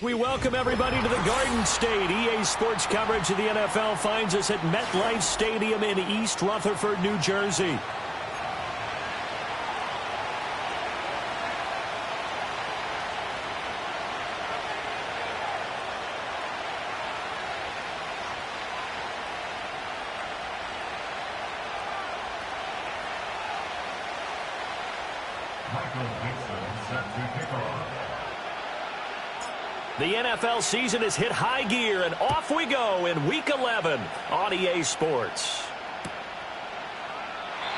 We welcome everybody to the Garden State. EA Sports coverage of the NFL finds us at MetLife Stadium in East Rutherford, New Jersey. The NFL season has hit high gear, and off we go in Week 11 on EA Sports.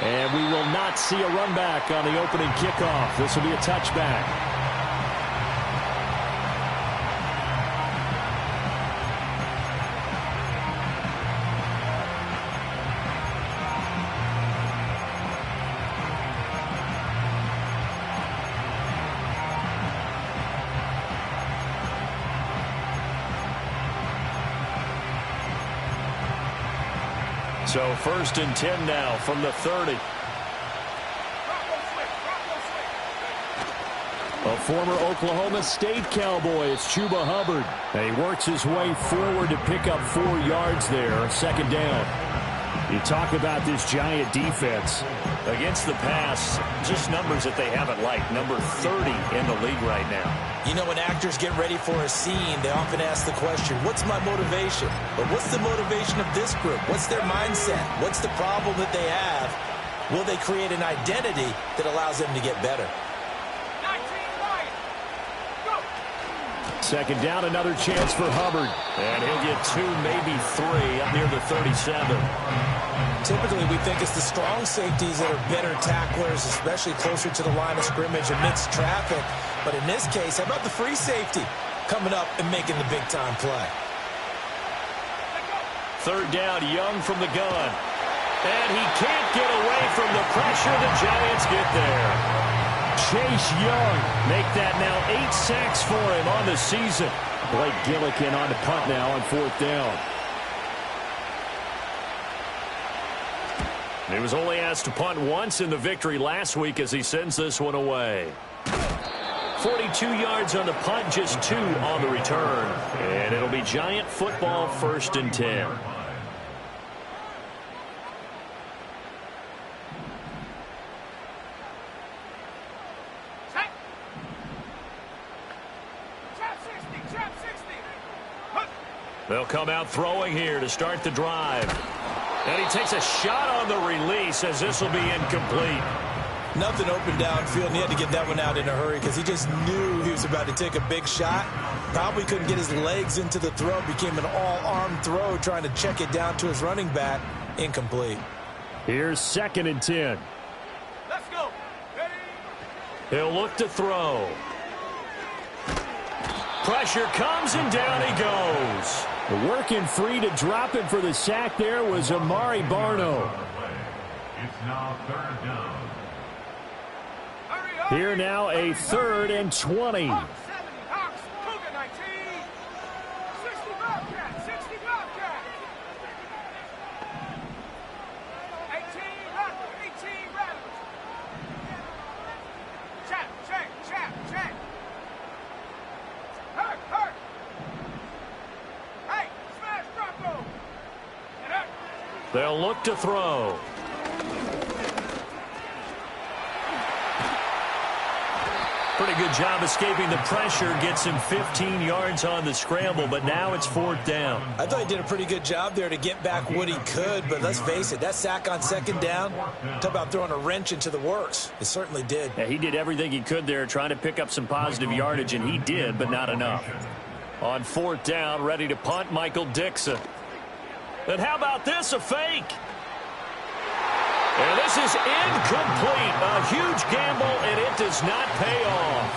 And we will not see a run back on the opening kickoff. This will be a touchback. So 1st and 10 now from the 30. A former Oklahoma State Cowboy, it's Chuba Hubbard. And he works his way forward to pick up 4 yards there, 2nd down. You talk about this Giant defense. Against the pass, just numbers that they haven't liked. Number 30 in the league right now. You know, when actors get ready for a scene, they often ask the question, what's my motivation? But what's the motivation of this group? What's their mindset? What's the problem that they have? Will they create an identity that allows them to get better? 2nd down, another chance for Hubbard. And he'll get 2, maybe 3 up near the 37. Typically, we think it's the strong safeties that are better tacklers, especially closer to the line of scrimmage amidst traffic. But in this case, how about the free safety coming up and making the big-time play? 3rd down, Young from the gun. And he can't get away from the pressure. The Giants get there. Chase Young make that now 8 sacks for him on the season. Blake Gillikin on the punt now on 4th down. He was only asked to punt once in the victory last week as he sends this one away. 42 yards on the punt, just 2 on the return. And it'll be Giant football, 1st and 10. They'll come out throwing here to start the drive. And he takes a shot on the release as this will be incomplete. Nothing open downfield, and he had to get that one out in a hurry because he just knew he was about to take a big shot. Probably couldn't get his legs into the throw. Became an all-arm throw trying to check it down to his running back. Incomplete. Here's 2nd and 10. Let's go. Ready? He'll look to throw. Pressure comes, and down he goes. Working free to drop him for the sack there was Amari Barno. It's now 3rd down. Here now a 3rd and 20. Hawks 70, Hawks, Cougar 19. 60 Bobcat, 60 Bobcat. 18 Rattlers, 18 Rattlers. Chap, check. Hurt. Hey, smash Bronco. Get hurt. They'll look to throw. Pretty good job escaping the pressure. Gets him 15 yards on the scramble, but now it's 4th down. I thought he did a pretty good job there to get back what he could, but let's face it, that sack on 2nd down, talk about throwing a wrench into the works. It certainly did. Yeah, he did everything he could there trying to pick up some positive yardage, and he did, but not enough. On 4th down, ready to punt, Michael Dixon. And how about this, a fake? And this is incomplete. A huge gamble, and it does not pay off.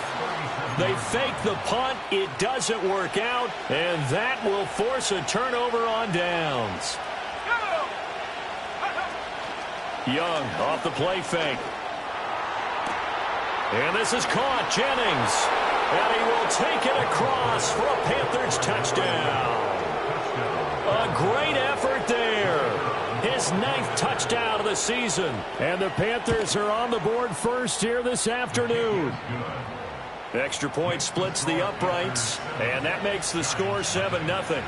They fake the punt. It doesn't work out, and that will force a turnover on downs. Young off the play fake. And this is caught. Jennings. And he will take it across for a Panthers touchdown. A great effort there. His 9th touchdown of the season. And the Panthers are on the board first here this afternoon. Extra point splits the uprights, and that makes the score 7-0.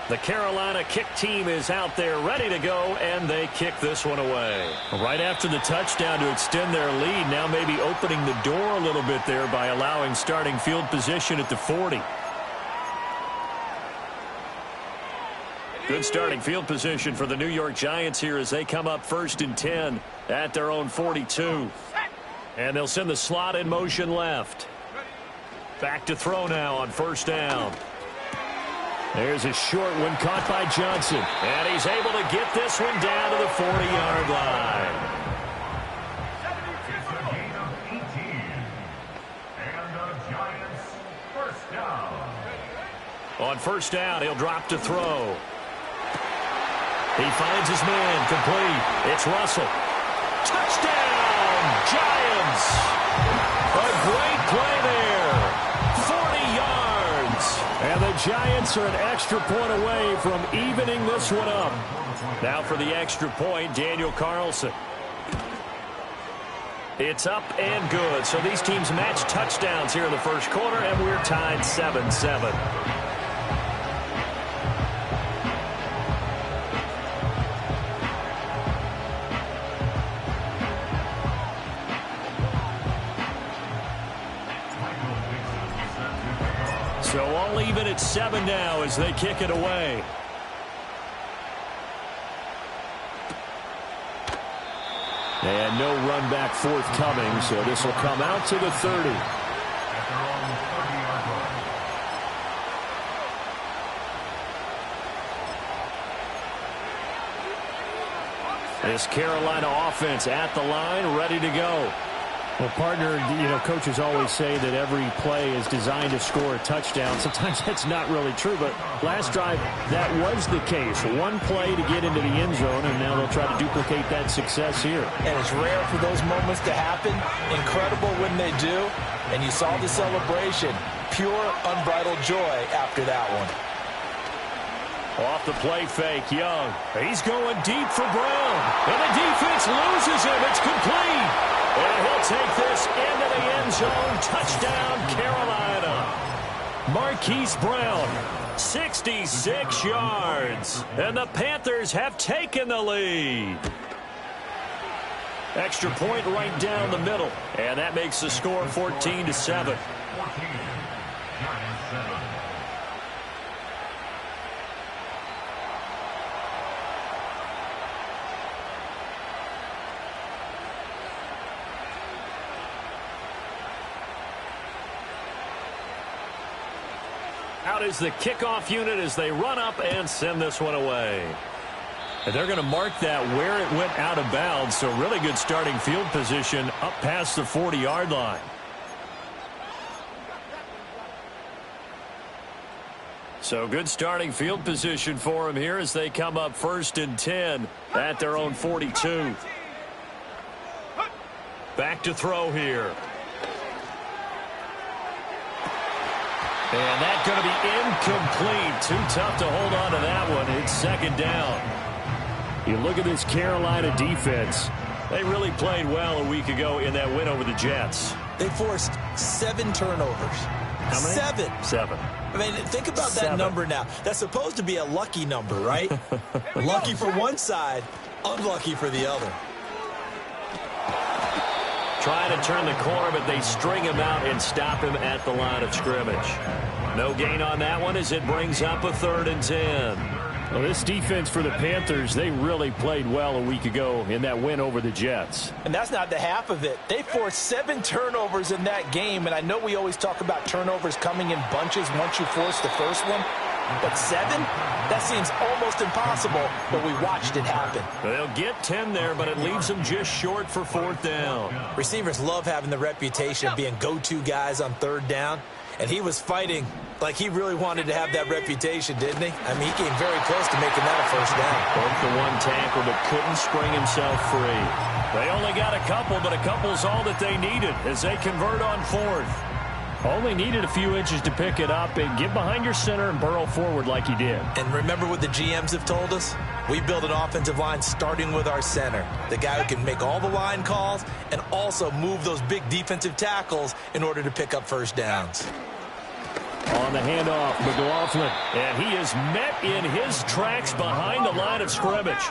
The Carolina kick team is out there ready to go, and they kick this one away. Right after the touchdown to extend their lead, now maybe opening the door a little bit there by allowing starting field position at the 40. Good starting field position for the New York Giants here as they come up 1st and 10 at their own 42. And they'll send the slot in motion left. Back to throw now on 1st down. There's a short one caught by Johnson. And he's able to get this one down to the 40-yard line. It's a gain of 18. And the Giants first down. On 1st down, he'll drop to throw. He finds his man complete. It's Russell. Touchdown, Giants! A great play there. 40 yards. And the Giants are an extra point away from evening this one up. Now for the extra point, Daniel Carlson. It's up and good. So these teams match touchdowns here in the first quarter, and we're tied 7-7. So all even at 7 now as they kick it away. And no run back forthcoming, so this will come out to the 30. This Carolina offense at the line, ready to go. Well, partner, coaches always say that every play is designed to score a touchdown. Sometimes that's not really true, but last drive, that was the case. One play to get into the end zone, and now they'll try to duplicate that success here. And it's rare for those moments to happen. Incredible when they do. And you saw the celebration. Pure, unbridled joy after that one. Off the play fake, Young. He's going deep for Brown. And the defense loses him. It's complete. And he'll take this into the end zone. Touchdown, Carolina. Marquise Brown, 66 yards. And the Panthers have taken the lead. Extra point right down the middle. And that makes the score 14-7. 14, Giants 7. Out is the kickoff unit as they run up and send this one away. And they're going to mark that where it went out of bounds, so really good starting field position up past the 40-yard line. So good starting field position for them here as they come up 1st and 10 at their own 42. Back to throw here. And that's going to be incomplete. Too tough to hold on to that one. It's 2nd down. You look at this Carolina defense. They really played well a week ago in that win over the Jets. They forced 7 turnovers. How many? 7. I mean, think about that number now. That's supposed to be a lucky number, right? Lucky for one side, unlucky for the other. Trying to turn the corner, but they string him out and stop him at the line of scrimmage. No gain on that one as it brings up a 3rd and 10. Well, this defense for the Panthers, they really played well a week ago in that win over the Jets. And that's not the half of it. They forced 7 turnovers in that game, and I know we always talk about turnovers coming in bunches once you force the first one. But 7? That seems almost impossible, but we watched it happen. They'll get 10 there, but it leaves them just short for 4th down. Receivers love having the reputation of being go-to guys on 3rd down, and he was fighting like he really wanted to have that reputation, didn't he? I mean, he came very close to making that a 1st down. Broke the one tackle, but couldn't spring himself free. They only got a couple, but a couple's all that they needed as they convert on 4th. Only needed a few inches to pick it up and get behind your center and burrow forward like he did. And remember what the GMs have told us? We build an offensive line starting with our center, the guy who can make all the line calls and also move those big defensive tackles in order to pick up first downs. On the handoff, McLaughlin, and he is met in his tracks behind the line of scrimmage.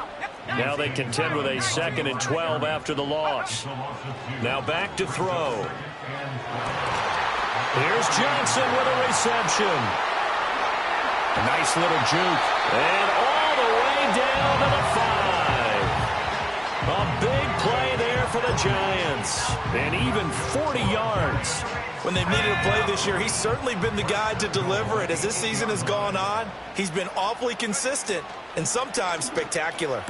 Now they contend with a 2nd and 12 after the loss. Now back to throw. Here's Johnson with a reception. A nice little juke. And all the way down to the 5. A big play there for the Giants. And even 40 yards. When they've needed a play this year, he's certainly been the guy to deliver it. As this season has gone on, he's been awfully consistent and sometimes spectacular.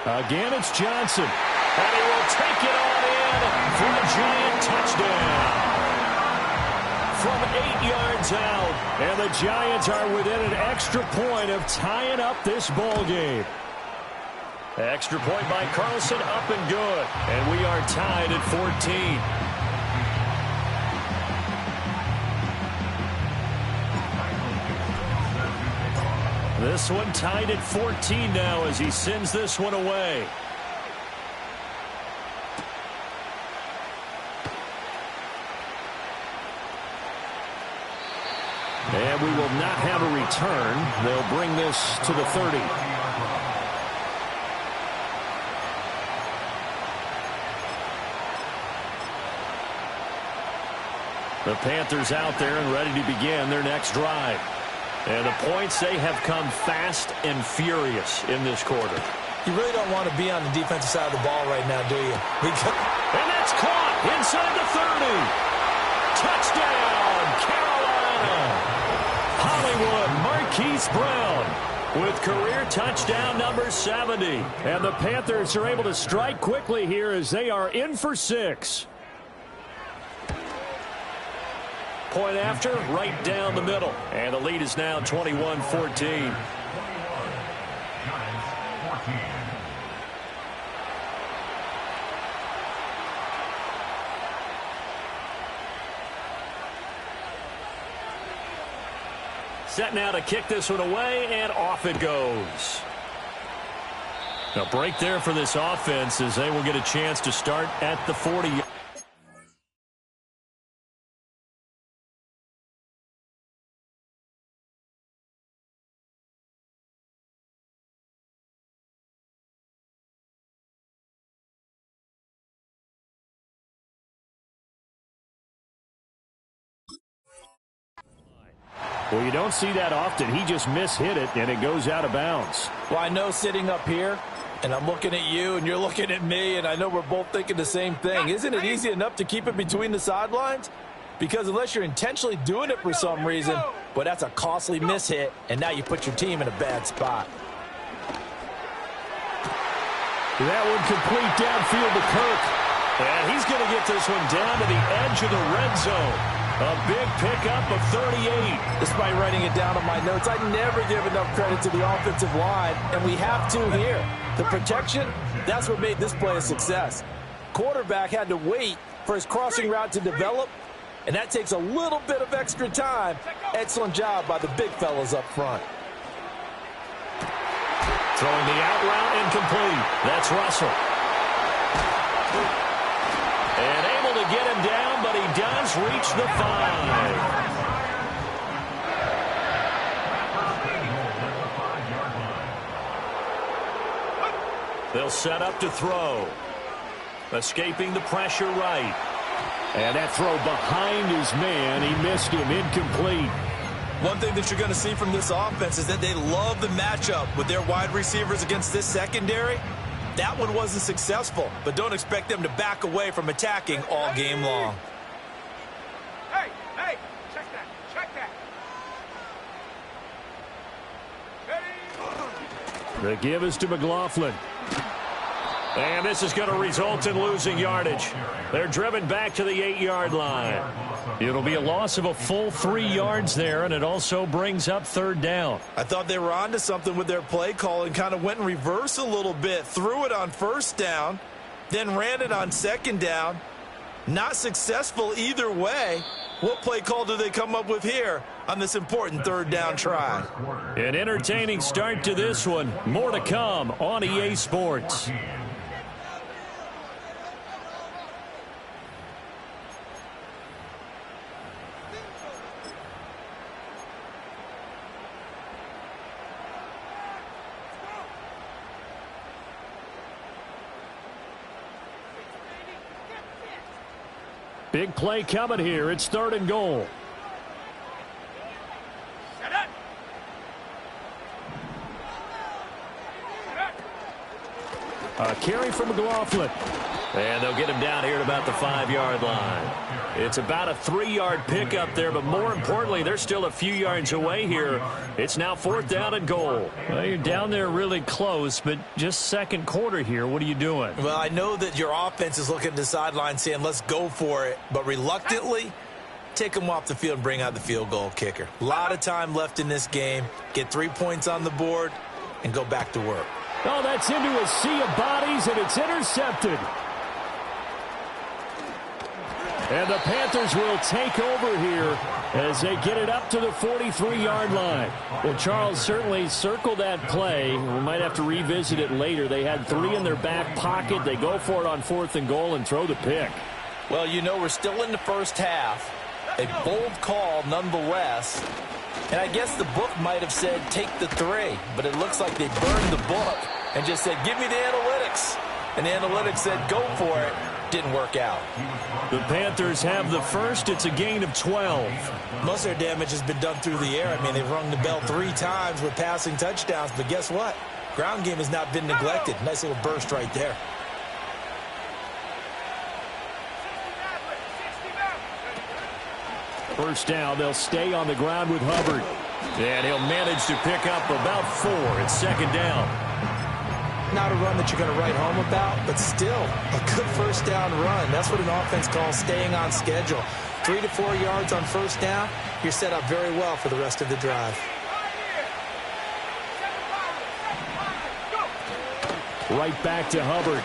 Again, it's Johnson. And he will take it on in for a Giant touchdown. From 8 yards out, and the Giants are within an extra point of tying up this ball game. Extra point by Carlson, up and good, and we are tied at 14. This one tied at 14 now as he sends this one away. And we will not have a return. They'll bring this to the 30. The Panthers out there and ready to begin their next drive. And the points, they have come fast and furious in this quarter. You really don't want to be on the defensive side of the ball right now, do you? And that's caught inside the 30. Touchdown, Carolina. Hollywood Marquise Brown with career touchdown number 70. And the Panthers are able to strike quickly here as they are in for 6. Point after, right down the middle. And the lead is now 21-14. Set now to kick this one away, and off it goes. A break there for this offense as they will get a chance to start at the 40. Well, you don't see that often. He just mishit it, and it goes out of bounds. Well, I know sitting up here, and I'm looking at you, and you're looking at me, and I know we're both thinking the same thing. Isn't it easy enough to keep it between the sidelines? Because unless you're intentionally doing it for some reason, well, that's a costly mishit, and now you put your team in a bad spot. That one complete downfield to Kirk. And he's going to get this one down to the edge of the red zone. A big pickup of 38. Despite writing it down on my notes, I never give enough credit to the offensive line, and we have to here. The protection, that's what made this play a success. Quarterback had to wait for his crossing route to develop, and that takes a little bit of extra time. Excellent job by the big fellas up front. Throwing the out route incomplete. That's Russell. And able to get him down, but he does reach the 5. They'll set up to throw. Escaping the pressure right. And that throw behind his man. He missed him. Incomplete. One thing that you're going to see from this offense is that they love the matchup with their wide receivers against this secondary. That one wasn't successful, but don't expect them to back away from attacking all game long. Hey, check that. Ready? The give is to McLaughlin. And this is going to result in losing yardage. They're driven back to the 8-yard line. It'll be a loss of a full 3 yards there, and it also brings up 3rd down. I thought they were onto something with their play call and kind of went in reverse a little bit. Threw it on 1st down, then ran it on 2nd down. Not successful either way. What play call do they come up with here on this important third down try? An entertaining start to this one. More to come on EA Sports. Big play coming here. It's 3rd and goal. A carry from McLaughlin. And they'll get him down here at about the 5-yard line. It's about a 3-yard pickup there, but more importantly, they're still a few yards away here. It's now 4th down and goal. Well, you're down there really close, but just second quarter here. What are you doing? Well, I know that your offense is looking at the sideline saying, let's go for it. But reluctantly, take them off the field and bring out the field goal kicker. A lot of time left in this game. Get 3 points on the board and go back to work. Oh, that's into a sea of bodies, and it's intercepted. And the Panthers will take over here as they get it up to the 43-yard line. Well, Charles, certainly circle that play. We might have to revisit it later. They had 3 in their back pocket. They go for it on 4th and goal and throw the pick. Well, you know, we're still in the first half. A bold call nonetheless. And I guess the book might have said take the 3, but it looks like they burned the book and just said give me the analytics. And the analytics said go for it. Didn't work out. The Panthers have the first. It's a gain of 12. Most of their damage has been done through the air. I mean, they've rung the bell 3 times with passing touchdowns, but guess what? Ground game has not been neglected. Nice little burst right there. First down, they'll stay on the ground with Hubbard. And he'll manage to pick up about 4. It's 2nd down. Not a run that you're going to write home about, but still a good first down run. That's what an offense calls staying on schedule. 3 to 4 yards on first down, you're set up very well for the rest of the drive. Right back to Hubbard.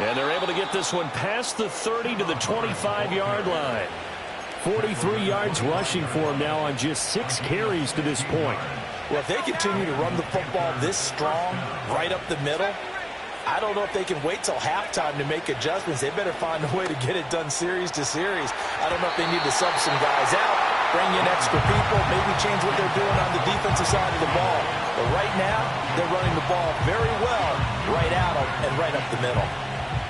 And they're able to get this one past the 30 to the 25-yard line. 43 yards rushing for him now on just 6 carries to this point. Well, if they continue to run the football this strong, right up the middle, I don't know if they can wait till halftime to make adjustments. They better find a way to get it done series to series. I don't know if they need to sub some guys out, bring in extra people, maybe change what they're doing on the defensive side of the ball. But right now, they're running the ball very well right at them and right up the middle.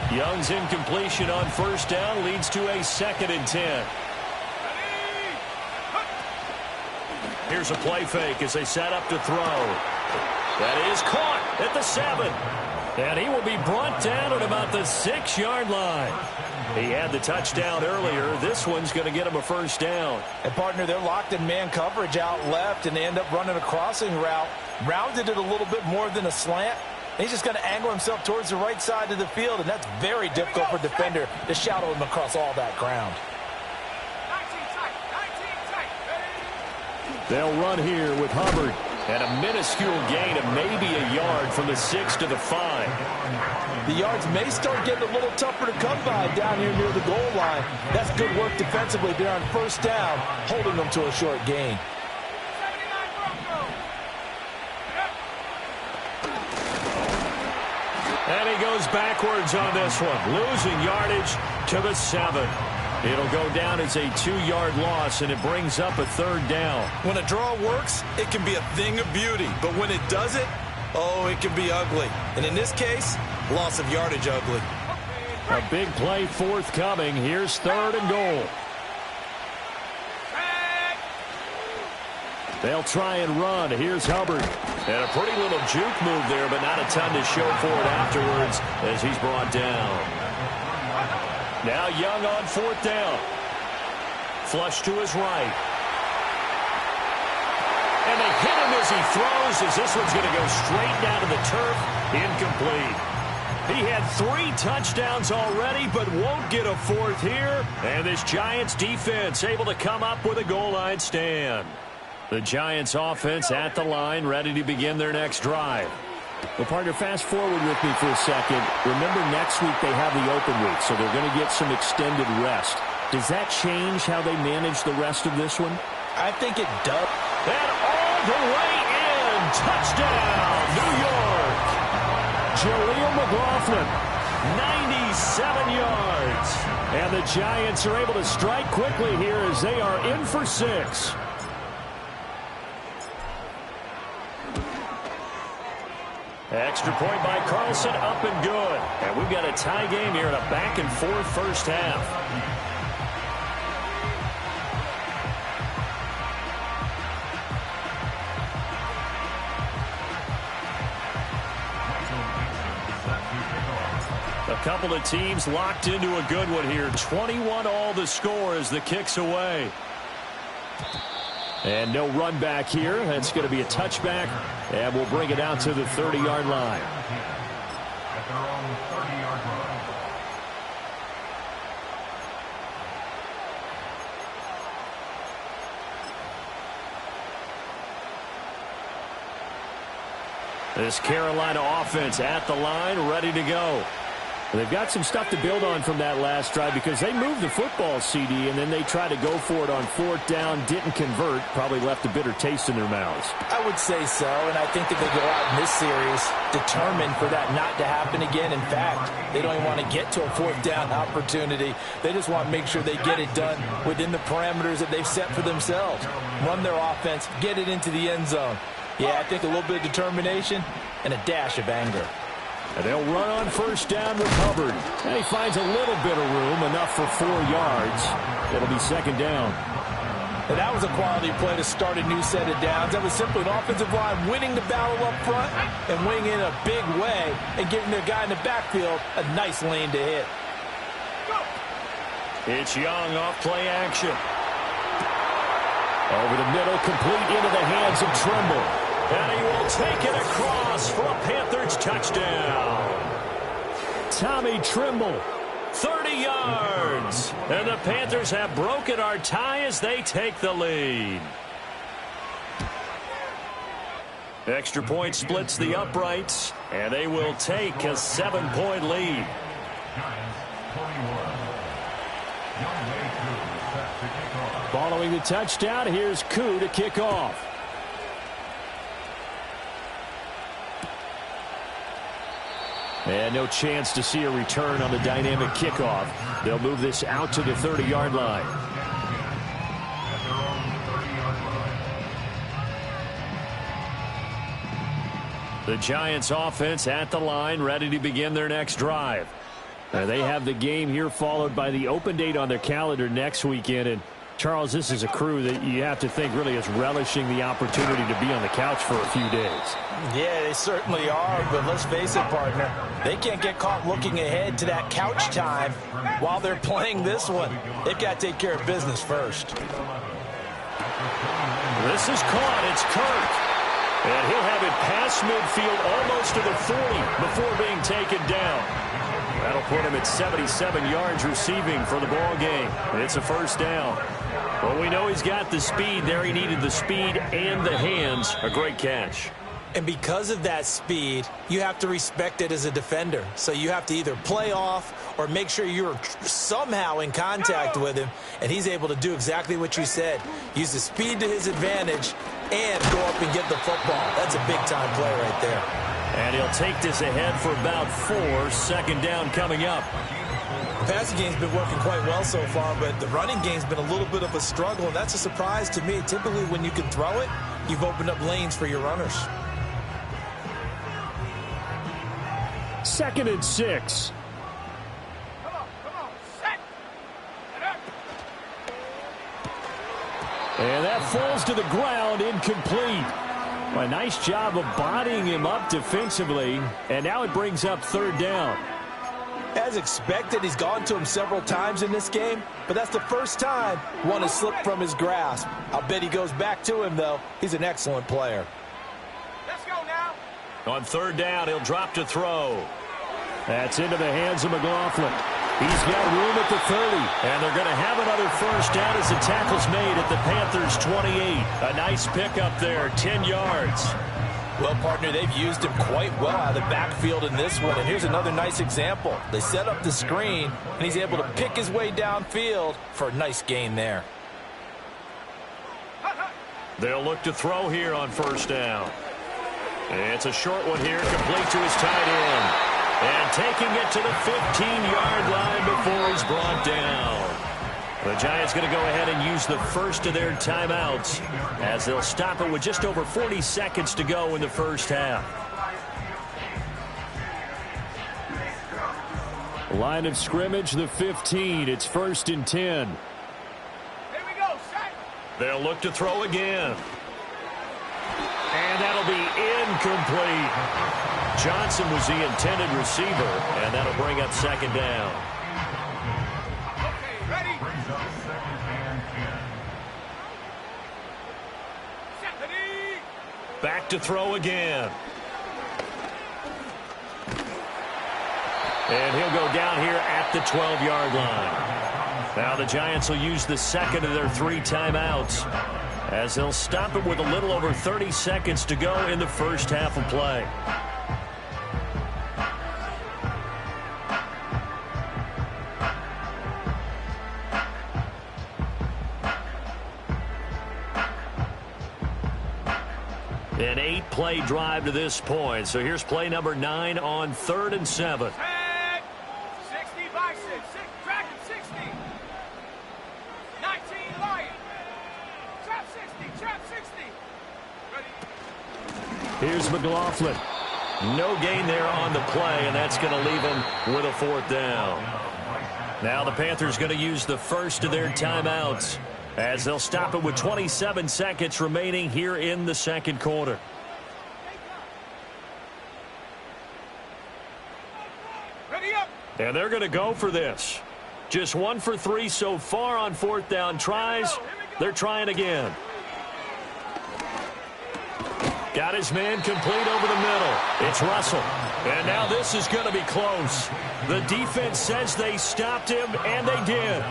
Young's incompletion on first down leads to a 2nd and 10. Here's a play fake as they set up to throw. That is caught at the 7. And he will be brought down at about the 6-yard line. He had the touchdown earlier. This one's going to get him a first down. And, partner, they're locked in man coverage out left, and they end up running a crossing route. Rounded it a little bit more than a slant. He's just going to angle himself towards the right side of the field, and that's very difficult for a defender to shadow him across all that ground. They'll run here with Hubbard. And a minuscule gain of maybe a yard from the 6 to the 5. The yards may start getting a little tougher to come by down here near the goal line. That's good work defensively there on first down, holding them to a short gain. And he goes backwards on this one, losing yardage to the 7. It'll go down as a 2-yard loss, and it brings up a 3rd down. When a draw works, it can be a thing of beauty. But when it doesn't, oh, it can be ugly. And in this case, loss of yardage ugly. A big play forthcoming. Here's 3rd and goal. They'll try and run. Here's Hubbard. And a pretty little juke move there, but not a ton to show for it afterwards as he's brought down. Now Young on 4th down. Flush to his right. And they hit him as he throws, as this one's going to go straight down to the turf. Incomplete. He had 3 touchdowns already, but won't get a 4th here. And this Giants defense able to come up with a goal line stand. The Giants offense at the line, ready to begin their next drive. Well, partner, fast forward with me for a second. Remember, next week they have the open week, so they're going to get some extended rest. Does that change how they manage the rest of this one? I think it does. And all the way in. Touchdown, New York. Jaleel McLaughlin, 97 yards. And the Giants are able to strike quickly here as they are in for 6. Extra point by Carlson, up and good. And we've got a tie game here in a back-and-forth first half. A couple of teams locked into a good one here. 21 all the score as the kick's away. And no run back here. That's going to be a touchback. And we'll bring it out to the 30-yard line. At their own 30-yard line. This Carolina offense at the line, ready to go. They've got some stuff to build on from that last drive because they moved the football, CD, and then they tried to go for it on 4th down, didn't convert, probably left a bitter taste in their mouths. I would say so, and I think that they go out in this series determined for that not to happen again. In fact, they don't even want to get to a 4th down opportunity. They just want to make sure they get it done within the parameters that they've set for themselves. Run their offense, get it into the end zone. Yeah, I think a little bit of determination and a dash of anger. And they'll run on 1st down with Hubbard. And he finds a little bit of room, enough for 4 yards. It'll be 2nd down. And that was a quality play to start a new set of downs. That was simply an offensive line winning the battle up front and winning in a big way and giving their guy in the backfield a nice lane to hit. It's Young off play action. Over the middle, complete into the hands of Trimble. And he will take it across for a Panthers touchdown. Tommy Trimble, 30 yards. And the Panthers have broken our tie as they take the lead. Extra point splits the uprights, and they will take a 7-point lead. Following the touchdown, here's Koo to kick off. And no chance to see a return on the dynamic kickoff. They'll move this out to the 30-yard line. The Giants offense at the line, ready to begin their next drive. They have the game here followed by the open date on their calendar next weekend. And Charles, this is a crew that you have to think really is relishing the opportunity to be on the couch for a few days. Yeah, they certainly are, but let's face it, partner. They can't get caught looking ahead to that couch time while they're playing this one. They've got to take care of business first. This is caught. It's Kirk. And he'll have it past midfield almost to the 40 before being taken down. That'll put him at 77 yards receiving for the ball game. It's a 1st down. Well, we know he's got the speed there. He needed the speed and the hands. A great catch. And because of that speed, you have to respect it as a defender. So you have to either play off or make sure you're somehow in contact with him. And he's able to do exactly what you said. Use the speed to his advantage and go up and get the football. That's a big-time play right there. And he'll take this ahead for about 4. 2nd down coming up. The passing game's been working quite well so far, but the running game's been a little bit of a struggle, and that's a surprise to me. Typically, when you can throw it, you've opened up lanes for your runners. 2nd and 6. Come on, set. And that falls to the ground, incomplete. Well, a nice job of bodying him up defensively, and now it brings up 3rd down. As expected, he's gone to him several times in this game, but that's the first time one has slipped from his grasp. I'll bet he goes back to him, though. He's an excellent player. Let's go now. On 3rd down, he'll drop to throw. That's into the hands of McLaughlin. He's got room at the 30, and they're going to have another 1st down as the tackle's made at the Panthers' 28. A nice pickup there, 10 yards. Well, partner, they've used him quite well out of the backfield in this one. And here's another nice example. They set up the screen, and he's able to pick his way downfield for a nice gain there. They'll look to throw here on first down. It's a short one here, complete to his tight end. And taking it to the 15-yard line before he's brought down. The Giants going to go ahead and use the first of their timeouts as they'll stop it with just over 40 seconds to go in the first half. Line of scrimmage, the 15. It's 1st and 10. Here we go, set. They'll look to throw again. And that'll be incomplete. Johnson was the intended receiver, and that'll bring up second down. Okay, ready? Brings up second and 10. Set, ready? Back to throw again. And he'll go down here at the 12-yard line. Now the Giants will use the second of their 3 timeouts as they'll stop it with a little over 30 seconds to go in the first half of play. An 8-play drive to this point. So here's play number 9 on 3rd and 7. Set. 60 Bison. 6, Dragon 60. 19 Lion. Trap 60. Trap 60. Ready? Here's McLaughlin. No gain there on the play, and that's going to leave him with a 4th down. Now the Panthers going to use the first of their timeouts as they'll stop it with 27 seconds remaining here in the second quarter. Ready up. And they're going to go for this. Just 1 for 3 so far on 4th down tries. They're trying again. Got his man complete over the middle. It's Russell. And now this is going to be close. The defense says they stopped him, and they did.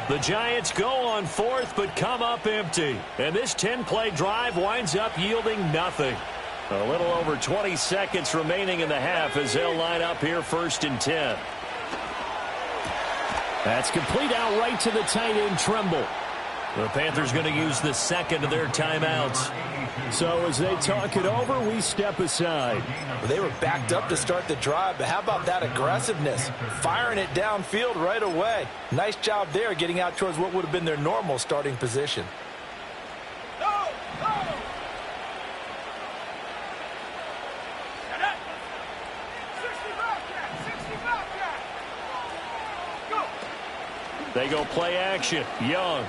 The Giants go on 4th, but come up empty. And this 10-play drive winds up yielding nothing. A little over 20 seconds remaining in the half as they'll line up here 1st and 10. That's complete out right to the tight end, Tremble. The Panthers going to use the second of their timeouts. So as they talk it over, we step aside. Well, they were backed up to start the drive, but how about that aggressiveness? Firing it downfield right away. Nice job there getting out towards what would have been their normal starting position. Go. Go. Set up. 60 Bobcat. 60 Bobcat. Go. They go play action. Young.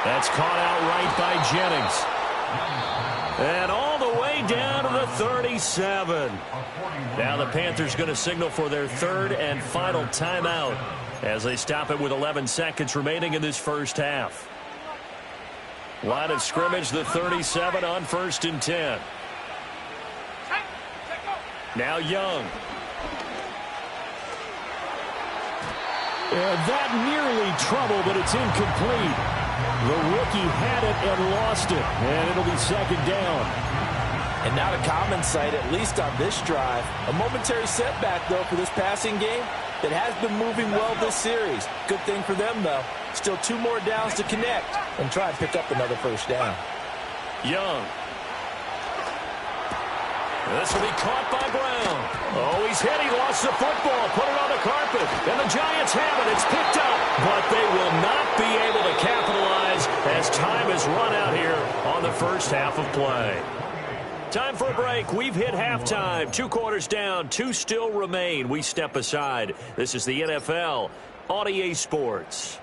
That's caught out right by Jennings. And all the way down to the 37. Now the Panthers going to signal for their 3rd and final timeout as they stop it with 11 seconds remaining in this first half. Line of scrimmage, the 37 on 1st and 10. Now Young. And that nearly trouble, but it's incomplete. The rookie had it and lost it, and it'll be second down. And not a common sight, at least on this drive. A momentary setback, though, for this passing game that has been moving well this series. Good thing for them, though. Still 2 more downs to connect and try and pick up another first down. Young. This will be caught by Brown. Oh, he's hit. He lost the football. Put it on the carpet. And the Giants have it. It's picked up. But they will not be able to capitalize as time has run out here on the first half of play. Time for a break. We've hit halftime. 2 quarters down. 2 still remain. We step aside. This is the NFL on EA Sports.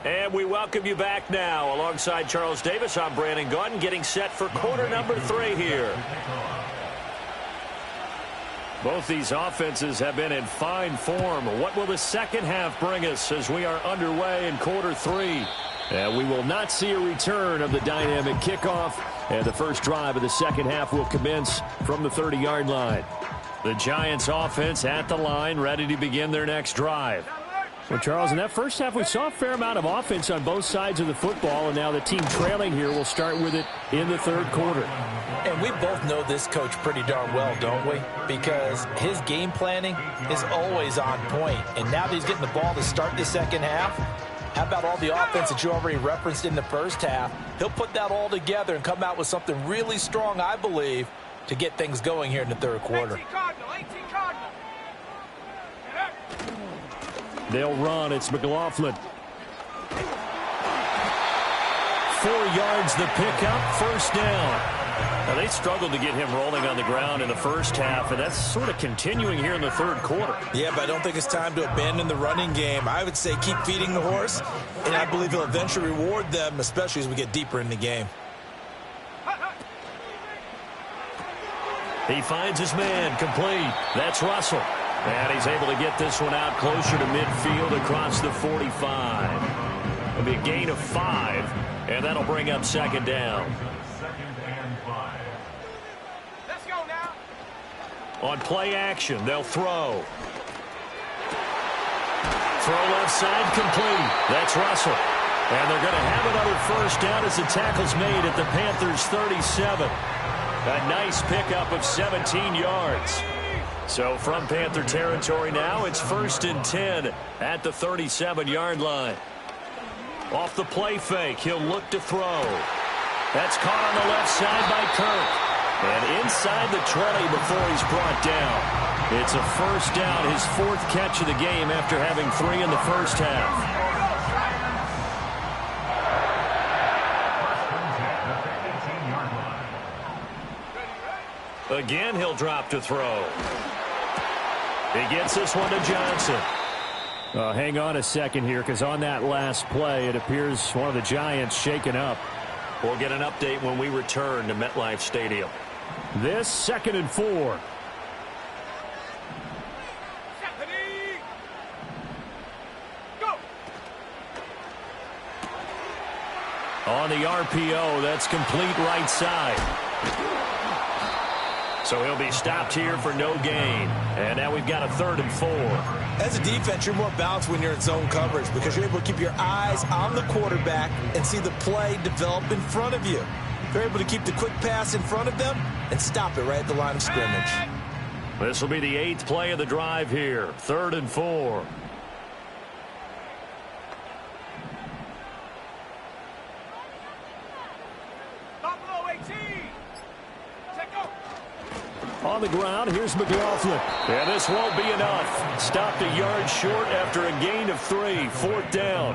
And we welcome you back now. Alongside Charles Davis, I'm Brandon Gaudin, getting set for quarter number 3 here. Both these offenses have been in fine form. What will the second half bring us as we are underway in quarter 3? And we will not see a return of the dynamic kickoff And the first drive of the second half will commence from the 30-yard line. The Giants offense at the line, ready to begin their next drive. Well, Charles, in that first half, we saw a fair amount of offense on both sides of the football, and now the team trailing here will start with it in the third quarter. And we both know this coach pretty darn well, don't we? Because his game planning is always on point. And now that he's getting the ball to start the second half, how about all the offense that you already referenced in the first half? He'll put that all together and come out with something really strong, I believe, to get things going here in the third quarter. 18 Cardinal, 18 Cardinal. They'll run. It's McLaughlin. 4 yards the pickup, first down. Now, they struggled to get him rolling on the ground in the first half, and that's sort of continuing here in the third quarter. Yeah, but I don't think it's time to abandon the running game. I would say keep feeding the horse, and I believe he'll eventually reward them, especially as we get deeper in the game. He finds his man, complete. That's Russell. And he's able to get this one out closer to midfield across the 45. It'll be a gain of 5, and that'll bring up second down. Let's go now. On play action, they'll throw. Throw left side, complete. That's Russell. And they're going to have another first down as the tackle's made at the Panthers' 37. A nice pickup of 17 yards. So from Panther territory now, it's 1st and 10 at the 37-yard line. Off the play fake, he'll look to throw. That's caught on the left side by Kirk. And inside the 20 before he's brought down. It's a first down, his 4th catch of the game after having 3 in the first half. Again, he'll drop to throw. He gets this one to Johnson. Hang on a second here, because on that last play, it appears one of the Giants shaken up. We'll get an update when we return to MetLife Stadium. This 2nd and 4. Stephanie. Go. On the RPO, that's complete right side. So he'll be stopped here for no gain. And now we've got a 3rd and 4. As a defense, you're more balanced when you're in zone coverage because you're able to keep your eyes on the quarterback and see the play develop in front of you. You're able to keep the quick pass in front of them and stop it right at the line of scrimmage. This will be the 8th play of the drive here. 3rd and 4. Buffalo 18. Check go. On the ground, here's McLaughlin. And this won't be enough. Stopped a yard short after a gain of 3. 4th down.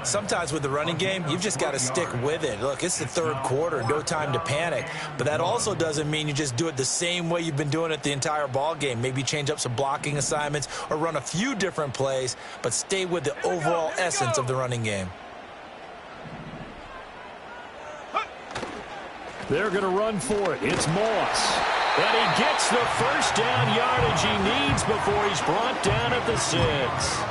Sometimes with the running game, you've just got to stick with it. Look, it's the third quarter, no time to panic. But that also doesn't mean you just do it the same way you've been doing it the entire ball game. Maybe change up some blocking assignments or run a few different plays, but stay with the overall essence of the running game. They're going to run for it. It's Moss. And he gets the first down yardage he needs before he's brought down at the 6.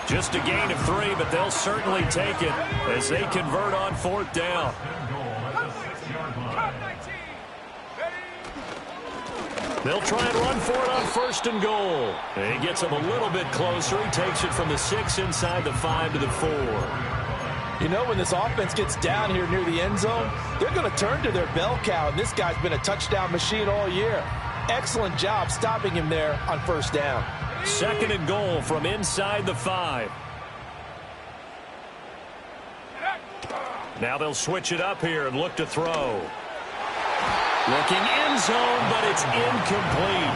Just a gain of 3, but they'll certainly take it as they convert on 4th down. They'll try and run for it on 1st and goal. And he gets him a little bit closer. He takes it from the 6 inside the 5 to the 4. You know, when this offense gets down here near the end zone, they're going to turn to their bell cow, and this guy's been a touchdown machine all year. Excellent job stopping him there on 1st down. 2nd and goal from inside the 5. Now they'll switch it up here and look to throw. Looking end zone, but it's incomplete.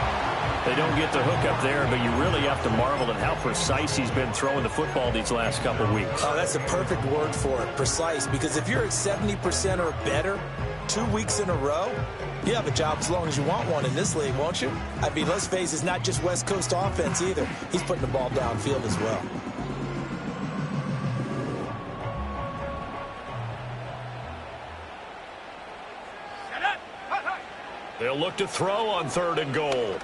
They don't get the hook up there, but you really have to marvel at how precise he's been throwing the football these last couple weeks. Oh, that's a perfect word for it, precise, because if you're at 70% or better 2 weeks in a row, you have a job as long as you want one in this league, won't you? I mean, let's face it, it's not just West Coast offense either. He's putting the ball downfield as well. They'll look to throw on 3rd and goal.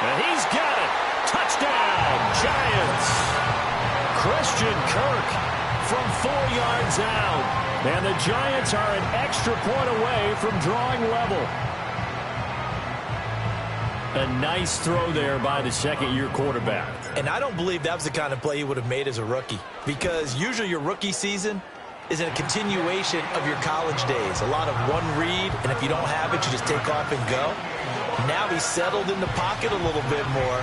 And he's got it. Touchdown, Giants. Christian Kirk from 4 yards out. And the Giants are an extra point away from drawing level. A nice throw there by the second-year quarterback. And I don't believe that was the kind of play he would have made as a rookie, because usually your rookie season is a continuation of your college days. A lot of one read, and if you don't have it, you just take off and go. Now he's settled in the pocket a little bit more,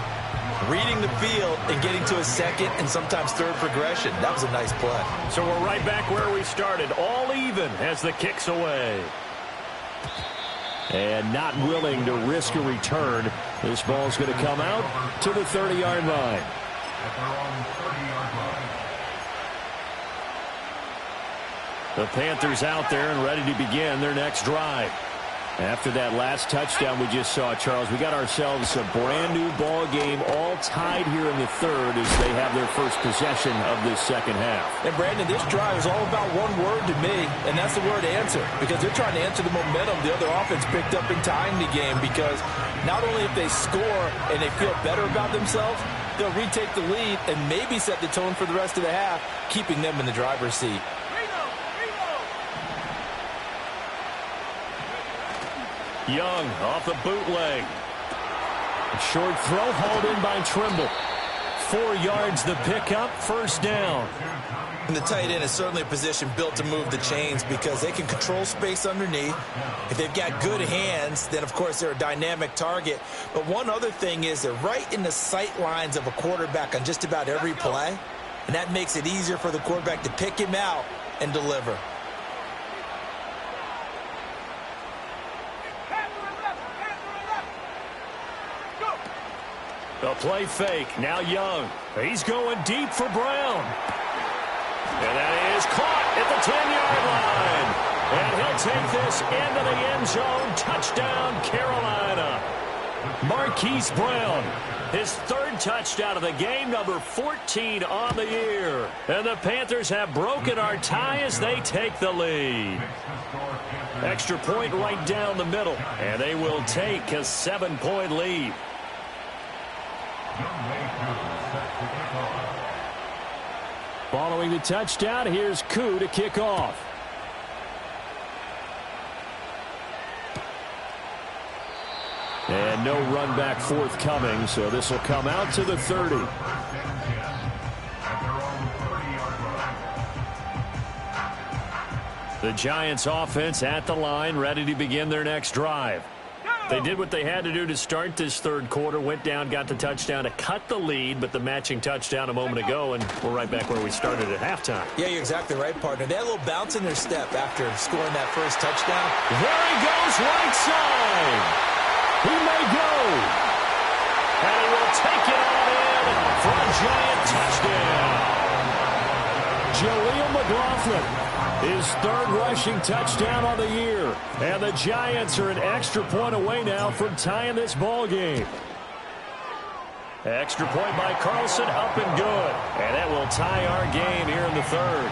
reading the field and getting to a second and sometimes third progression. That was a nice play. So we're right back where we started, all even as the kick's away. And not willing to risk a return. This ball's going to come out to the 30-yard line. The Panthers out there and ready to begin their next drive. After that last touchdown we just saw, Charles, we got ourselves a brand-new ball game, all tied here in the third as they have their first possession of this second half. And, Brandon, this drive is all about one word to me, and that's the word answer, because they're trying to answer the momentum the other offense picked up in tying the game, because not only if they score and they feel better about themselves, they'll retake the lead and maybe set the tone for the rest of the half, keeping them in the driver's seat. Young off the bootleg. A short throw hauled in by Trimble. 4 yards the pickup, first down. And the tight end is certainly a position built to move the chains because they can control space underneath. If they've got good hands, then of course they're a dynamic target. But one other thing is they're right in the sight lines of a quarterback on just about every play. And that makes it easier for the quarterback to pick him out and deliver. The play fake, now Young. He's going deep for Brown. And that is caught at the 10-yard line. And he'll take this into the end zone. Touchdown, Carolina. Marquise Brown, his third touchdown of the game, number 14 on the year. And the Panthers have broken our tie as they take the lead. Extra point right down the middle. And they will take a 7-point lead. Following the touchdown, here's Koo to kick off. And no run back forthcoming, so this will come out to the 30. The Giants offense at the line, ready to begin their next drive. They did what they had to do to start this third quarter, went down, got the touchdown to cut the lead, but the matching touchdown a moment ago, and we're right back where we started at halftime. Yeah, you're exactly right, partner. They had a little bounce in their step after scoring that first touchdown. There he goes, right side. He may go. And he will take it on in for a Giant touchdown. Jaleel McLaughlin. His third rushing touchdown on the year. And the Giants are an extra point away now from tying this ball game. Extra point by Carlson, up and good. And that will tie our game here in the third.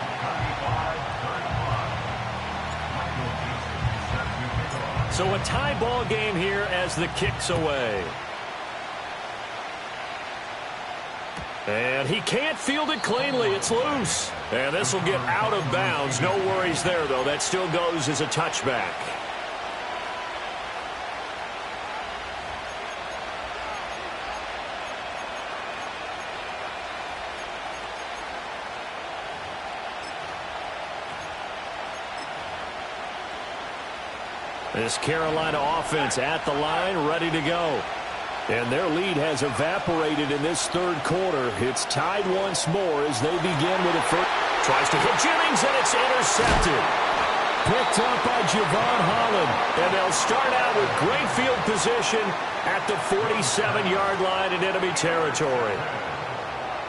So a tie ball game here as the kick's away. And he can't field it cleanly. It's loose. And this will get out of bounds. No worries there, though. That still goes as a touchback. This Carolina offense at the line, ready to go. And their lead has evaporated in this third quarter. It's tied once more as they begin with a first. Tries to hit Jennings, and it's intercepted. Picked up by Javon Holland. And they'll start out with great field position at the 47-yard line in enemy territory.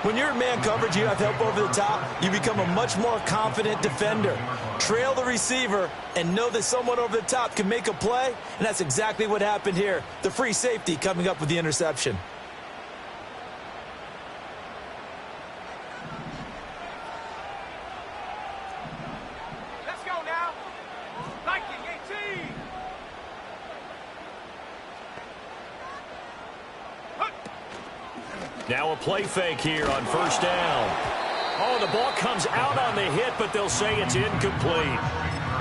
When you're in man coverage, you have help over the top, you become a much more confident defender. Trail the receiver and know that someone over the top can make a play, and that's exactly what happened here. The free safety coming up with the interception. Let's go now. Viking 18. Now a play fake here on first down. Oh, the ball comes out on the hit, but they'll say it's incomplete.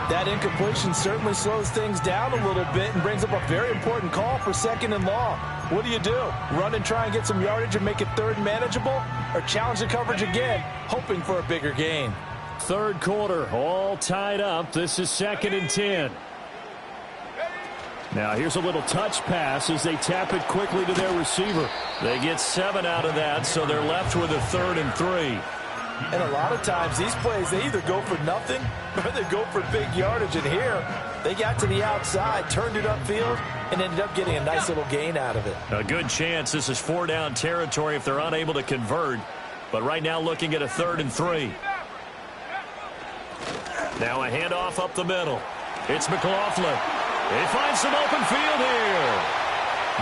That incompletion certainly slows things down a little bit and brings up a very important call for 2nd and long. What do? Run and try and get some yardage and make it 3rd and manageable? Or challenge the coverage again, hoping for a bigger gain? 3rd quarter, all tied up. This is 2nd and 10. Now here's a little touch pass as they tap it quickly to their receiver. They get 7 out of that, so they're left with a 3rd and 3. And a lot of times these plays, they either go for nothing or they go for big yardage. And here, they got to the outside, turned it upfield, and ended up getting a nice little gain out of it. A good chance this is 4-down territory if they're unable to convert. But right now looking at a 3rd and 3. Now a handoff up the middle. It's McLaughlin. He finds some open field here.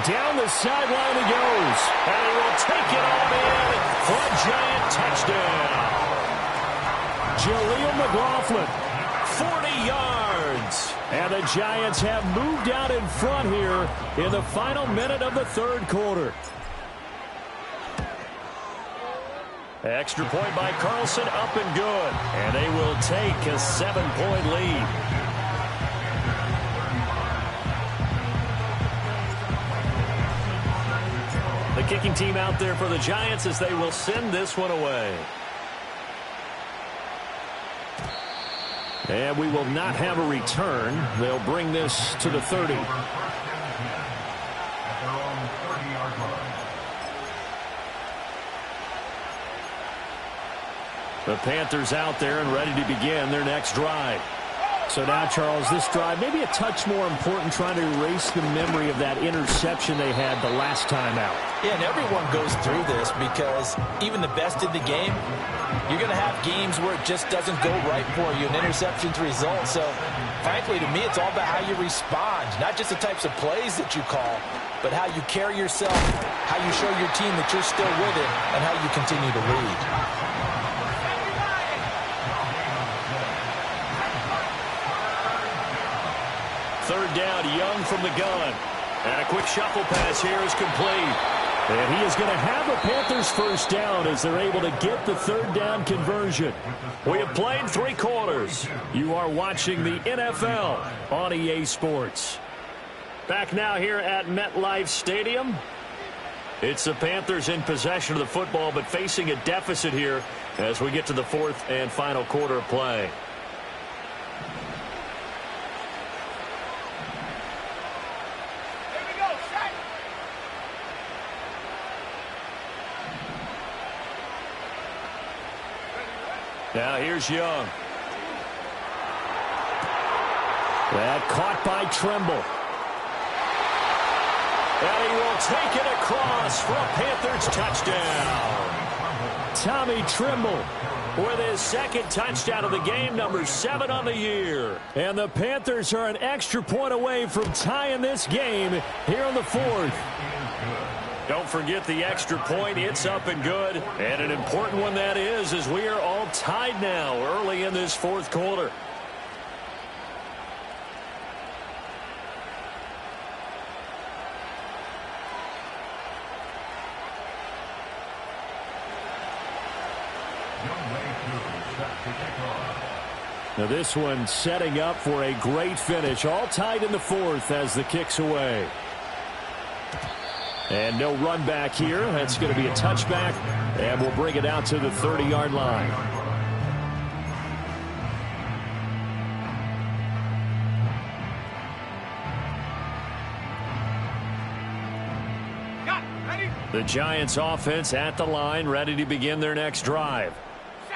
Down the sideline he goes. And he will take it on in for a giant touchdown. Jaleel McLaughlin, 40 yards. And the Giants have moved out in front here in the final minute of the 3rd quarter. Extra point by Carlson, up and good. And they will take a 7-point lead. The kicking team out there for the Giants as they will send this one away. And we will not have a return. They'll bring this to the 30. The Panthers out there and ready to begin their next drive. So now, Charles, this drive may be a touch more important, trying to erase the memory of that interception they had the last time out. Yeah, and everyone goes through this because even the best in the game, you're going to have games where it just doesn't go right for you. An interception's result. So, frankly, to me, it's all about how you respond. Not just the types of plays that you call, but how you carry yourself, how you show your team that you're still with it, and how you continue to lead. Third down, Young from the gun. And a quick shuffle pass here is complete. And he is going to have a Panthers first down as they're able to get the 3rd down conversion. We have played 3 quarters. You are watching the NFL on EA Sports. Back now here at MetLife Stadium. It's the Panthers in possession of the football, but facing a deficit here as we get to the 4th and final quarter of play. Now here's Young. That caught by Trimble. And he will take it across for a Panthers touchdown. Tommy Trimble with his 2nd touchdown of the game, number 7 on the year. And the Panthers are an extra point away from tying this game here on the 4th. Don't forget the extra point. It's up and good. And an important one that is, as we are all tied now early in this 4th quarter. Now this one setting up for a great finish. All tied in the 4th as the kick's away. And no run back here. That's going to be a touchback. And we'll bring it out to the 30-yard line. The Giants offense at the line, ready to begin their next drive.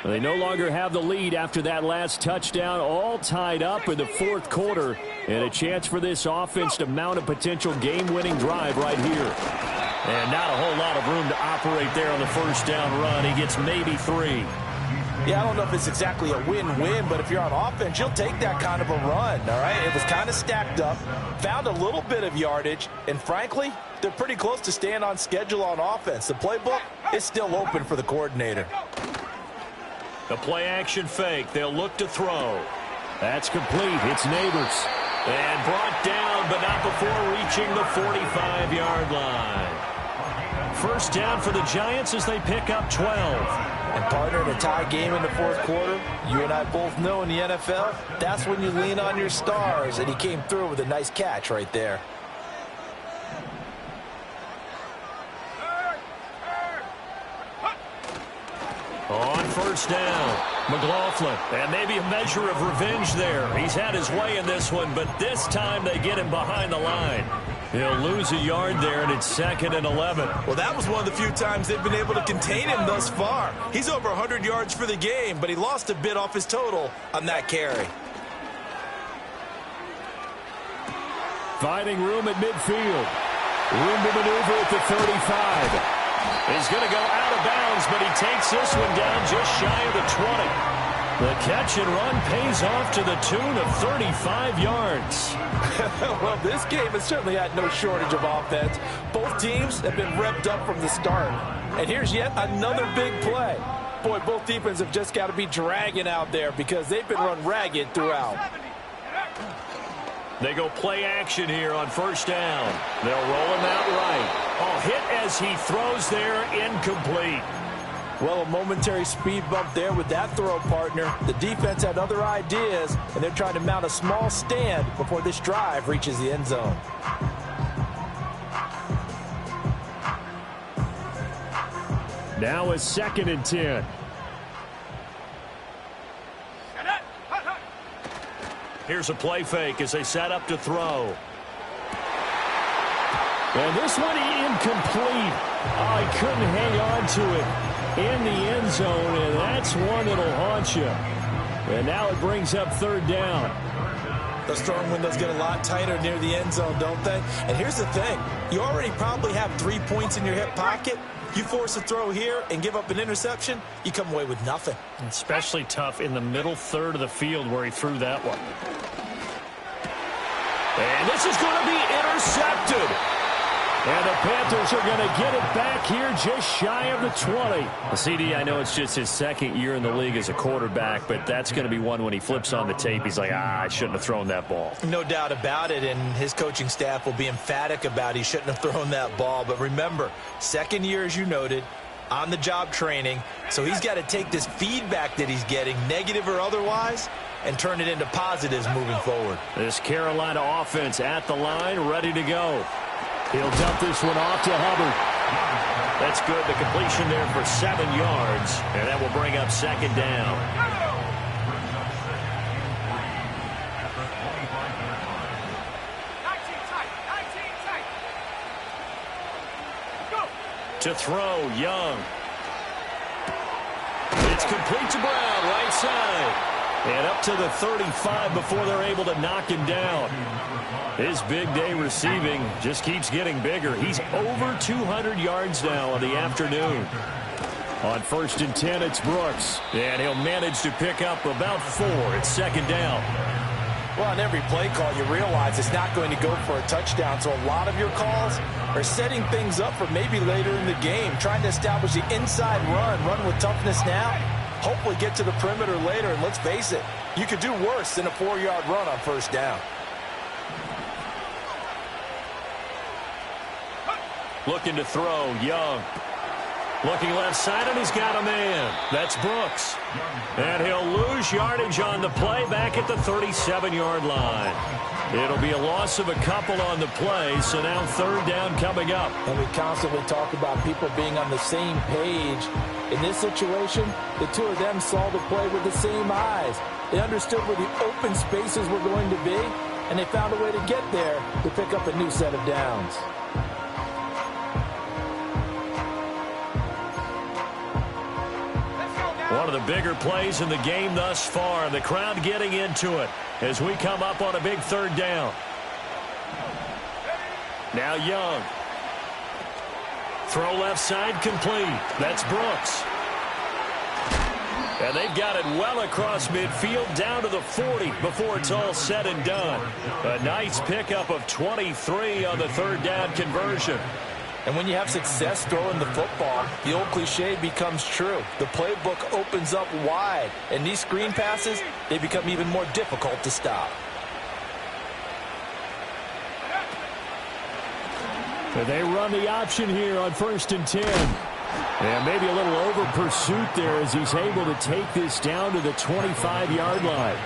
They no longer have the lead after that last touchdown, all tied up in the 4th quarter, and a chance for this offense to mount a potential game-winning drive right here. And not a whole lot of room to operate there on the first down run. He gets maybe 3. Yeah, I don't know if it's exactly a win-win, but if you're on offense, you'll take that kind of a run, all right? It was kind of stacked up, found a little bit of yardage, and frankly, they're pretty close to staying on schedule on offense. The playbook is still open for the coordinator. The play-action fake. They'll look to throw. That's complete. It's Neighbors. And brought down, but not before reaching the 45-yard line. first down for the Giants as they pick up 12. And partner, in a tie game in the fourth quarter, you and I both know in the NFL, that's when you lean on your stars, and he came through with a nice catch right there. On first down, McLaughlin, and maybe a measure of revenge there. He's had his way in this one, but this time they get him behind the line. He'll lose a yard there, and it's 2nd and 11. Well, that was one of the few times they've been able to contain him thus far. He's over 100 yards for the game, but he lost a bit off his total on that carry. Finding room at midfield. Room to maneuver at the 35. He's going to go out of bounds, but he takes this one down just shy of the 20. The catch and run pays off to the tune of 35 yards. Well, this game has certainly had no shortage of offense. Both teams have been revved up from the start. And here's yet another big play. Boy, both defenses have just got to be dragging out there because they've been run ragged throughout. They go play action here on first down. They'll roll him out right. Oh, hit as he throws there, incomplete. Well, a momentary speed bump there with that throw, partner. The defense had other ideas, and they're trying to mount a small stand before this drive reaches the end zone. Now a 2nd and 10. Here's a play fake as they set up to throw. And this one incomplete. Oh, he couldn't hang on to it in the end zone, and that's one that'll haunt you. And now it brings up 3rd down. Those throwing windows get a lot tighter near the end zone, don't they? And here's the thing. You already probably have 3 points in your hip pocket. You force a throw here and give up an interception, you come away with nothing. Especially tough in the middle third of the field where he threw that one. And this is going to be intercepted. And the Panthers are going to get it back here just shy of the 20. CD, I know it's just his 2nd year in the league as a quarterback, but that's going to be one when he flips on the tape. He's like, I shouldn't have thrown that ball. No doubt about it, and his coaching staff will be emphatic about he shouldn't have thrown that ball. But remember, 2nd year, as you noted, on-the-job training. So he's got to take this feedback that he's getting, negative or otherwise, and turn it into positives moving forward. This Carolina offense at the line, ready to go. He'll dump this one off to Hubbard. That's good. The completion there for 7 yards, and that will bring up 2nd down. To throw, Young. It's complete to Brown, right side. And up to the 35 before they're able to knock him down. His big day receiving just keeps getting bigger. He's over 200 yards now on the afternoon. On 1st and 10, it's Brooks. And he'll manage to pick up about 4. It's 2nd down. Well, on every play call, you realize it's not going to go for a touchdown. So a lot of your calls are setting things up for maybe later in the game, trying to establish the inside run with toughness now. Hopefully get to the perimeter later, and let's face it, you could do worse than a 4-yard run on first down. Looking to throw, Young. Looking left side, and he's got a man. That's Brooks. And he'll lose yardage on the play back at the 37-yard line. It'll be a loss of a couple on the play, so now 3rd down coming up. And we constantly talk about people being on the same page. In this situation, the two of them saw the play with the same eyes. They understood where the open spaces were going to be, and they found a way to get there to pick up a new set of downs. One of the bigger plays in the game thus far. The crowd getting into it as we come up on a big 3rd down. Now Young. Throw left side complete. That's Brooks. And they've got it well across midfield down to the 40 before it's all said and done. A nice pickup of 23 on the 3rd down conversion. And when you have success throwing the football, the old cliche becomes true. The playbook opens up wide, and these screen passes, they become even more difficult to stop. They run the option here on 1st and 10. And maybe a little over pursuit there as he's able to take this down to the 25-yard line.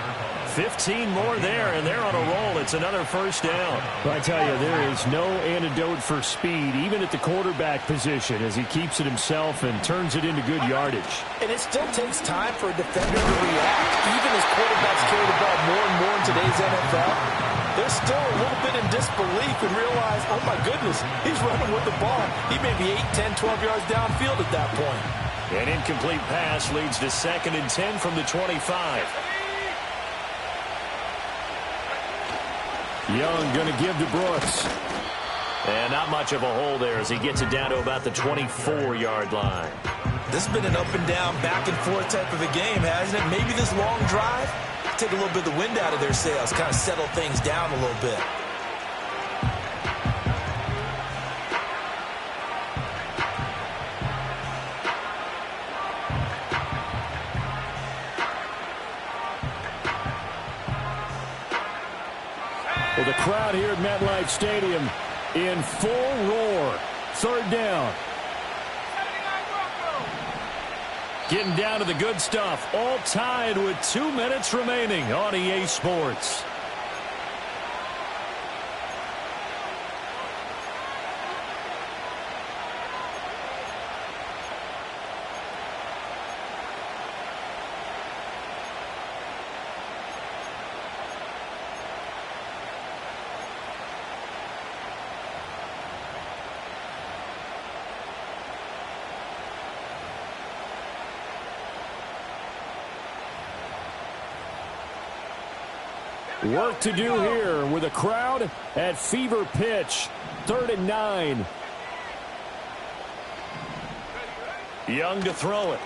15 more there, and they're on a roll. It's another first down. I tell you, there is no antidote for speed, even at the quarterback position, as he keeps it himself and turns it into good yardage. And it still takes time for a defender to react. Even as quarterbacks carry the ball more and more in today's NFL, they're still a little bit in disbelief and realize, oh my goodness, he's running with the ball. He may be 8, 10, 12 yards downfield at that point. An incomplete pass leads to 2nd and 10 from the 25. Young going to give to Brooks. And not much of a hole there as he gets it down to about the 24-yard line. This has been an up-and-down, back-and-forth type of a game, hasn't it? Maybe this long drive, take a little bit of the wind out of their sails, kind of settle things down a little bit. Well, the crowd here at MetLife Stadium in full roar. 3rd down. Getting down to the good stuff. All tied with 2 minutes remaining on EA Sports. Work to do here with a crowd at fever pitch. 3rd and 9. Young to throw it.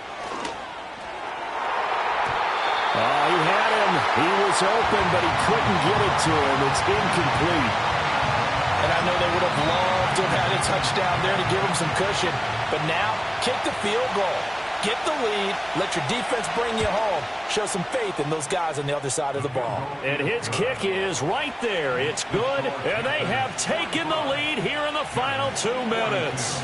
He had him. He was open, but he couldn't get it to him. It's incomplete. And I know they would have loved to have had a touchdown there to give them some cushion. But now, kick the field goal. Get the lead. Let your defense bring you home. Show some faith in those guys on the other side of the ball. And his kick is right there. It's good, and they have taken the lead here in the final 2 minutes.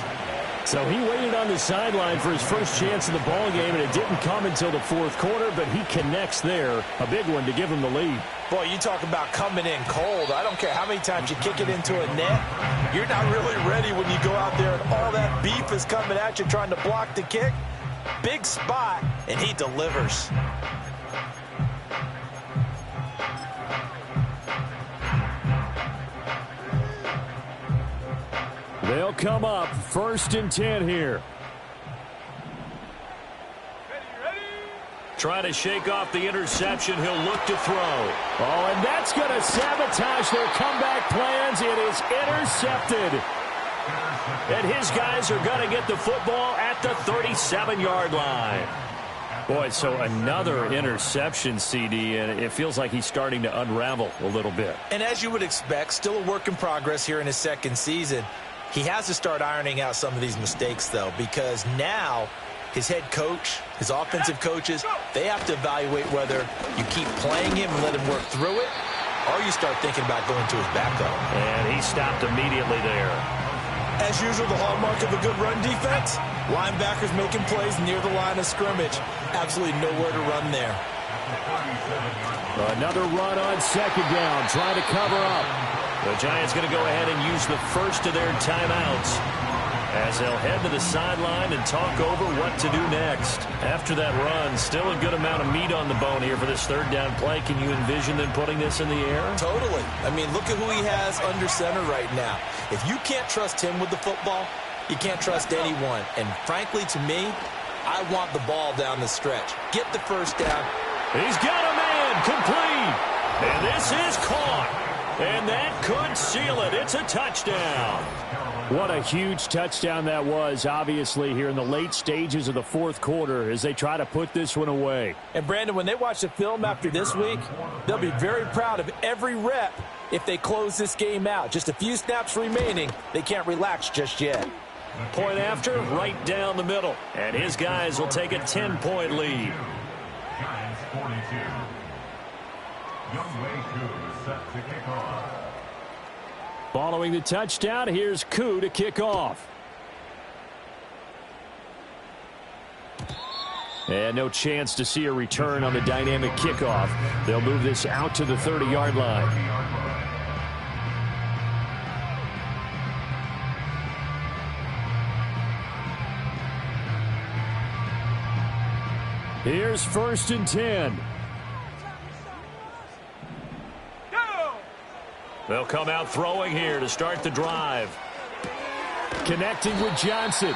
So he waited on the sideline for his first chance in the ball game, and it didn't come until the 4th quarter, but he connects there. A big one to give him the lead. Boy, you talk about coming in cold. I don't care how many times you kick it into a net. You're not really ready when you go out there and all that beef is coming at you trying to block the kick. Big spot, and he delivers. They'll come up 1st and 10 here. Trying to shake off the interception. He'll look to throw. Oh, and that's going to sabotage their comeback plans. It is intercepted. And his guys are going to get the football at the 37-yard line. Boy, so another interception, CD, and it feels like he's starting to unravel a little bit. And as you would expect, still a work in progress here in his 2nd season. He has to start ironing out some of these mistakes, though, because now his head coach, his offensive coaches, they have to evaluate whether you keep playing him and let him work through it, or you start thinking about going to his backup. And he stopped immediately there. As usual, the hallmark of a good run defense, linebackers making plays near the line of scrimmage. Absolutely nowhere to run there. Another run on 2nd down, trying to cover up. The Giants going to go ahead and use the first of their timeouts as they'll head to the sideline and talk over what to do next. After that run, still a good amount of meat on the bone here for this 3rd down play. Can you envision them putting this in the air? Totally. I mean, look at who he has under center right now. If you can't trust him with the football, you can't trust anyone. And frankly, to me, I want the ball down the stretch. Get the first down. He's got a man complete. And this is caught. And that could seal it. It's a touchdown. What a huge touchdown that was, obviously, here in the late stages of the 4th quarter as they try to put this one away. And, Brandon, when they watch the film after this week, they'll be very proud of every rep if they close this game out. Just a few snaps remaining. They can't relax just yet. Point after, right down the middle. And his guys will take a 10-point lead. Giants 42. Young Wei Koo set to kick off. Following the touchdown, here's Koo to kick off. And no chance to see a return on the dynamic kickoff. They'll move this out to the 30-yard line. Here's 1st and 10. They'll come out throwing here to start the drive. Connecting with Johnson.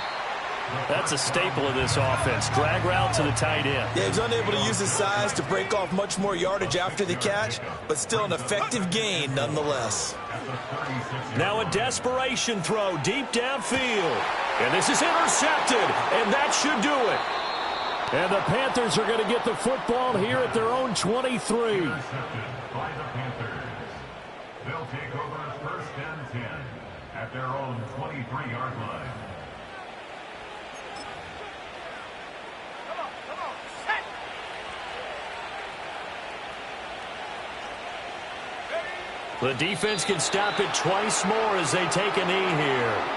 That's a staple of this offense. Drag route to the tight end. Yeah, he's unable to use his size to break off much more yardage after the catch, but still an effective gain nonetheless. Now a desperation throw deep downfield. And this is intercepted, and that should do it. And the Panthers are going to get the football here at their own 23. Intercepted by the Panthers. They'll take over 1st and 10 at their own 23-yard line. The defense can stop it twice more as they take a knee here.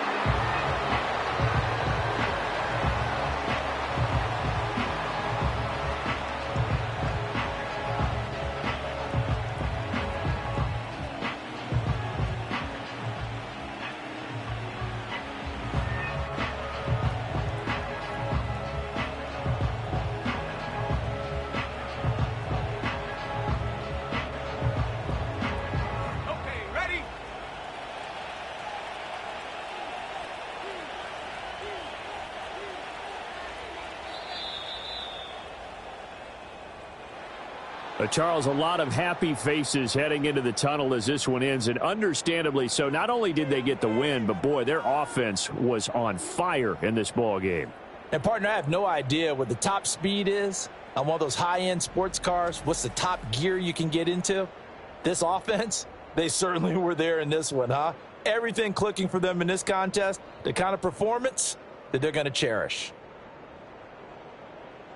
Charles, a lot of happy faces heading into the tunnel as this one ends, and understandably so. Not only did they get the win, but, boy, their offense was on fire in this ball game. And, partner, I have no idea what the top speed is on one of those high-end sports cars. What's the top gear you can get into? This offense, they certainly were there in this one, huh? Everything clicking for them in this contest, the kind of performance that they're going to cherish.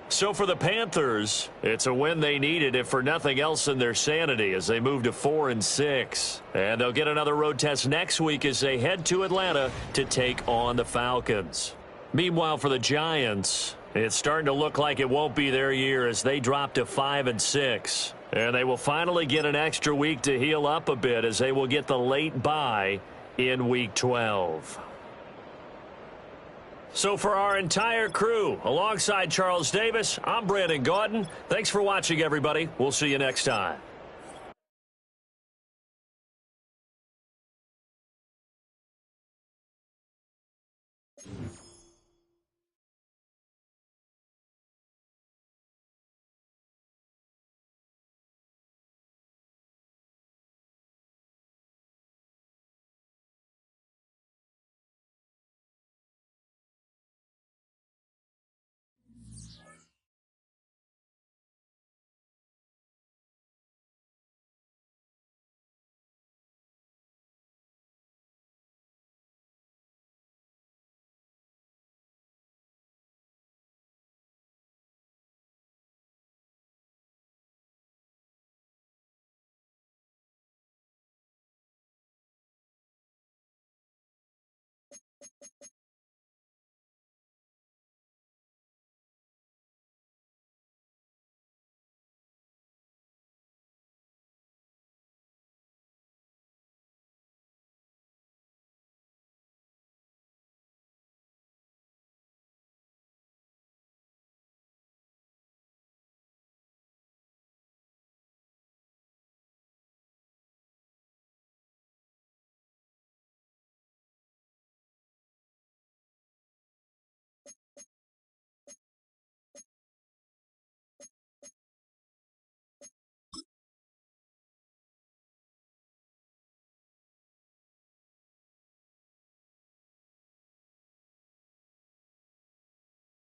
So for the Panthers, it's a win they needed, if for nothing else in their sanity, as they move to 4-6. And they'll get another road test next week as they head to Atlanta to take on the Falcons. Meanwhile, for the Giants, it's starting to look like it won't be their year as they drop to 5-6. And they will finally get an extra week to heal up a bit as they will get the late bye in Week 12. So for our entire crew, alongside Charles Davis, I'm Brandon Gaudin. Thanks for watching, everybody. We'll see you next time.